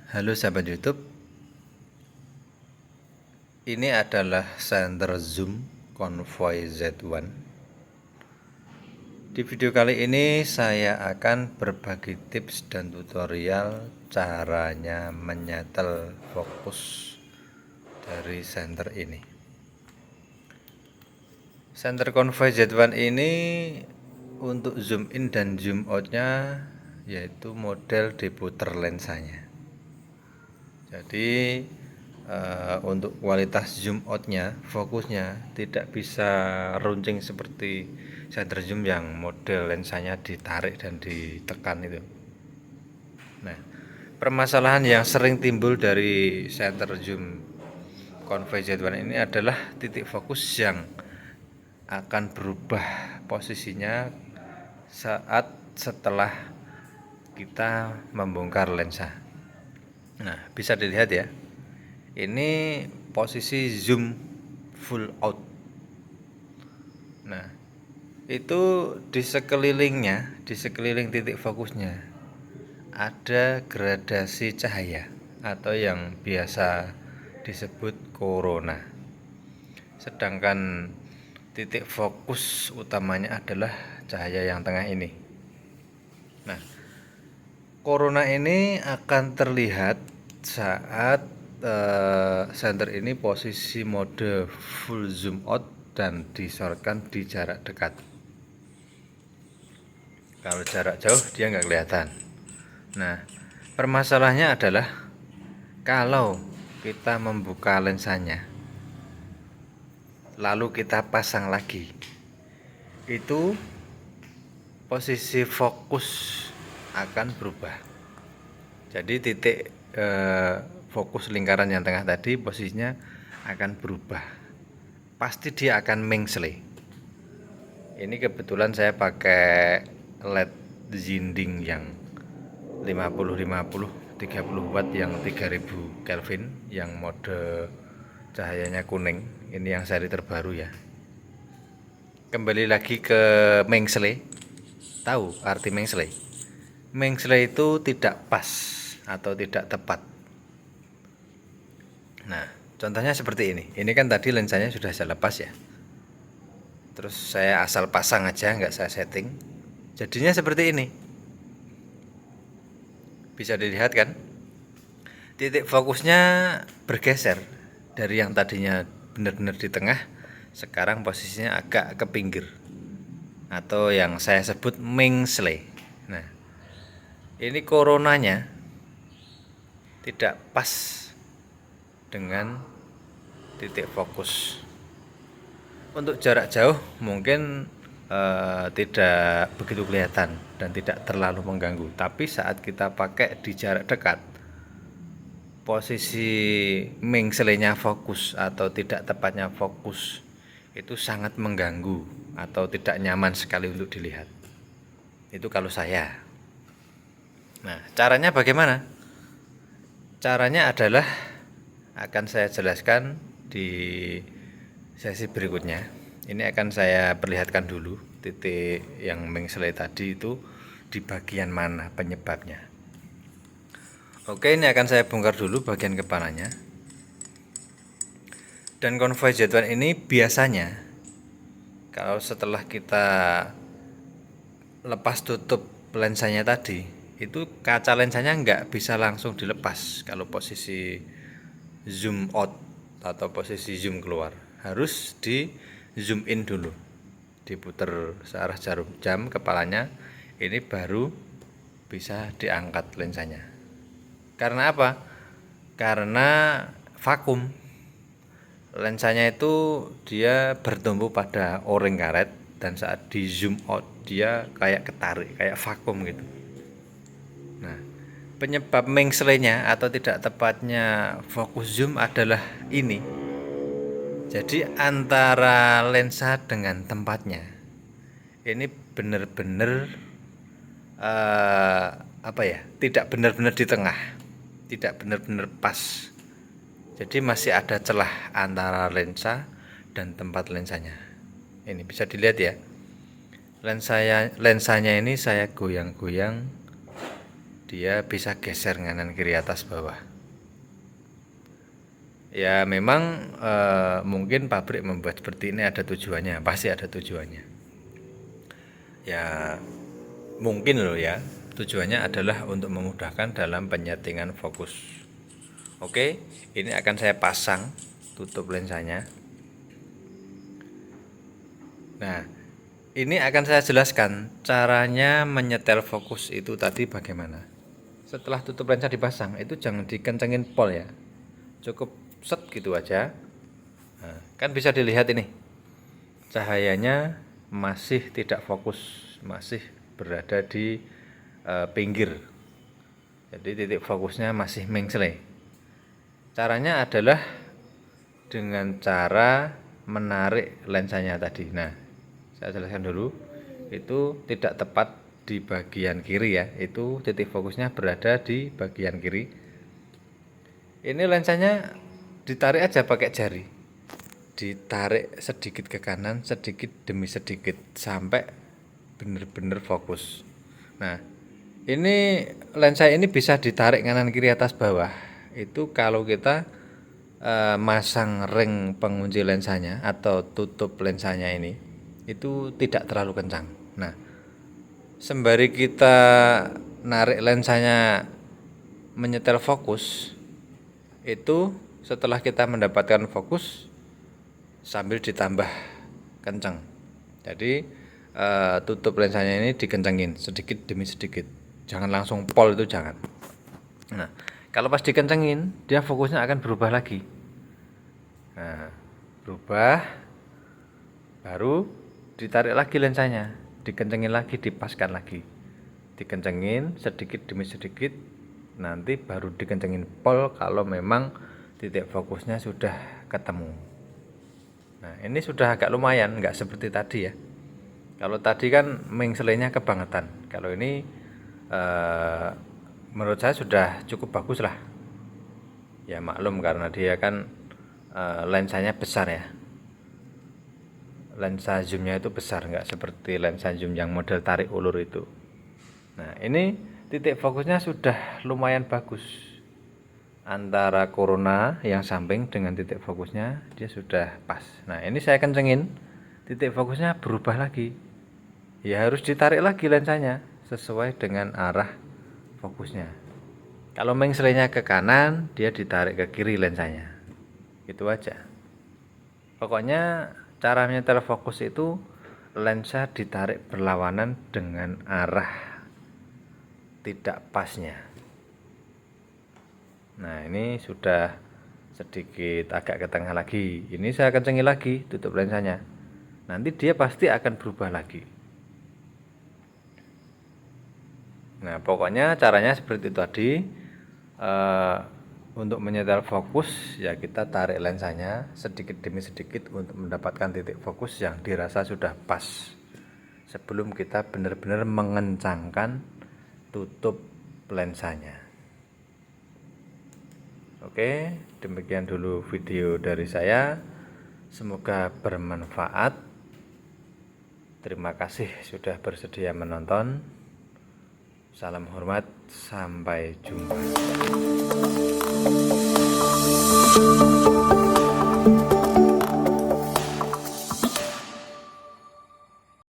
Halo sahabat YouTube, ini adalah senter zoom Convoy Z1. Di video kali ini saya akan berbagi tips dan tutorial caranya menyetel fokus dari senter ini. Senter Convoy Z1 ini untuk zoom in dan zoom out-nya yaitu model diputer lensanya. Jadi untuk kualitas zoom outnya, fokusnya tidak bisa runcing seperti center zoom yang model lensanya ditarik dan ditekan itu. Nah, permasalahan yang sering timbul dari center zoom Convoy Z1 ini adalah titik fokus yang akan berubah posisinya saat setelah kita membongkar lensa. Nah, bisa dilihat ya. Ini posisi zoom full out. Nah, itu di sekeliling titik fokusnya ada gradasi cahaya atau yang biasa disebut corona. Sedangkan titik fokus utamanya adalah cahaya yang tengah ini. Nah, corona ini akan terlihat saat senter ini posisi mode full zoom out dan disorotkan di jarak dekat. Kalau jarak jauh dia nggak kelihatan. Nah, permasalahannya adalah kalau kita membuka lensanya lalu kita pasang lagi, itu posisi fokus akan berubah. Jadi titik fokus lingkaran yang tengah tadi posisinya akan berubah. Pasti dia akan mengsle. Ini kebetulan saya pakai LED Zinding yang 50-50 30 watt yang 3000 Kelvin yang mode cahayanya kuning. Ini yang seri terbaru ya. Kembali lagi ke mengsle. Tahu arti mengsle? Mengsle itu tidak pas atau tidak tepat. Nah, contohnya seperti ini. Ini kan tadi lensanya sudah saya lepas ya. Terus saya asal pasang aja, nggak saya setting. Jadinya seperti ini. Bisa dilihat kan? Titik fokusnya bergeser dari yang tadinya benar-benar di tengah, sekarang posisinya agak ke pinggir. Atau yang saya sebut mengsle. Nah, ini coronanya tidak pas dengan titik fokus. Untuk jarak jauh mungkin tidak begitu kelihatan dan tidak terlalu mengganggu. Tapi saat kita pakai di jarak dekat, posisi mengselenya fokus atau tidak tepatnya fokus itu sangat mengganggu atau tidak nyaman sekali untuk dilihat. Itu kalau saya. Nah, caranya bagaimana? Caranya adalah akan saya jelaskan di sesi berikutnya. Ini akan saya perlihatkan dulu titik yang mengsele tadi itu di bagian mana penyebabnya. Oke, ini akan saya bongkar dulu bagian kepalanya. Dan Convoy Z1 ini biasanya kalau setelah kita lepas tutup lensanya tadi, itu kaca lensanya nggak bisa langsung dilepas kalau posisi zoom out atau posisi zoom keluar. Harus di zoom in dulu, diputer searah jarum jam kepalanya, ini baru bisa diangkat lensanya. Karena apa? Karena vakum. Lensanya itu dia bertumbuh pada o-ring karet dan saat di zoom out dia kayak ketarik, kayak vakum gitu. Nah, penyebab mengselenya atau tidak tepatnya fokus zoom adalah ini. Jadi antara lensa dengan tempatnya ini benar-benar tidak benar-benar di tengah, tidak benar-benar pas. Jadi masih ada celah antara lensa dan tempat lensanya. Ini bisa dilihat ya. Lensanya ini saya goyang-goyang dia bisa geser kanan kiri atas bawah. Ya memang mungkin pabrik membuat seperti ini ada tujuannya, pasti ada tujuannya. Ya mungkin loh ya, tujuannya adalah untuk memudahkan dalam penyetingan fokus. Oke, ini akan saya pasang tutup lensanya. Nah, ini akan saya jelaskan caranya menyetel fokus itu tadi bagaimana. Setelah tutup lensa dipasang, itu jangan dikencengin pol ya, cukup set gitu aja. Nah, kan bisa dilihat ini, cahayanya masih tidak fokus, masih berada di pinggir. Jadi titik fokusnya masih mengsle. Caranya adalah dengan cara menarik lensanya tadi. Nah, saya jelaskan dulu. Itu tidak tepat di bagian kiri ya. Itu titik fokusnya berada di bagian kiri. Ini lensanya ditarik aja pakai jari. Ditarik sedikit ke kanan, sedikit demi sedikit sampai benar-benar fokus. Nah, ini lensa ini bisa ditarik kanan kiri atas bawah. Itu kalau kita masang ring pengunci lensanya atau tutup lensanya ini itu tidak terlalu kencang. Nah, sembari kita narik lensanya menyetel fokus, itu setelah kita mendapatkan fokus sambil ditambah kencang. Jadi tutup lensanya ini dikencengin sedikit demi sedikit, jangan langsung pol, itu jangan. Nah, kalau pas dikencengin dia fokusnya akan berubah lagi. Nah, berubah, baru ditarik lagi lensanya, dikencengin lagi, dipaskan lagi, dikencengin sedikit demi sedikit, nanti baru dikencengin pol kalau memang titik fokusnya sudah ketemu. Nah, ini sudah agak lumayan, nggak seperti tadi ya. Kalau tadi kan mengselenya kebangetan, kalau ini menurut saya sudah cukup bagus lah. Ya maklum karena dia kan lensanya besar ya. Lensa zoomnya itu besar, nggak seperti lensa zoom yang model tarik ulur itu. Nah, ini titik fokusnya sudah lumayan bagus. Antara corona yang samping dengan titik fokusnya dia sudah pas. Nah, ini saya kencengin, titik fokusnya berubah lagi. Ya harus ditarik lagi lensanya sesuai dengan arah fokusnya. Kalau mengselenya ke kanan, dia ditarik ke kiri lensanya. Itu aja. Pokoknya cara menyetel fokus itu lensa ditarik berlawanan dengan arah tidak pasnya. Nah, ini sudah sedikit agak ke tengah lagi. Ini saya kencengin lagi tutup lensanya. Nanti dia pasti akan berubah lagi. Nah, pokoknya caranya seperti itu tadi. Untuk menyetel fokus ya kita tarik lensanya sedikit demi sedikit untuk mendapatkan titik fokus yang dirasa sudah pas sebelum kita benar-benar mengencangkan tutup lensanya. Oke, demikian dulu video dari saya, semoga bermanfaat. Terima kasih sudah bersedia menonton. Salam hormat, sampai jumpa.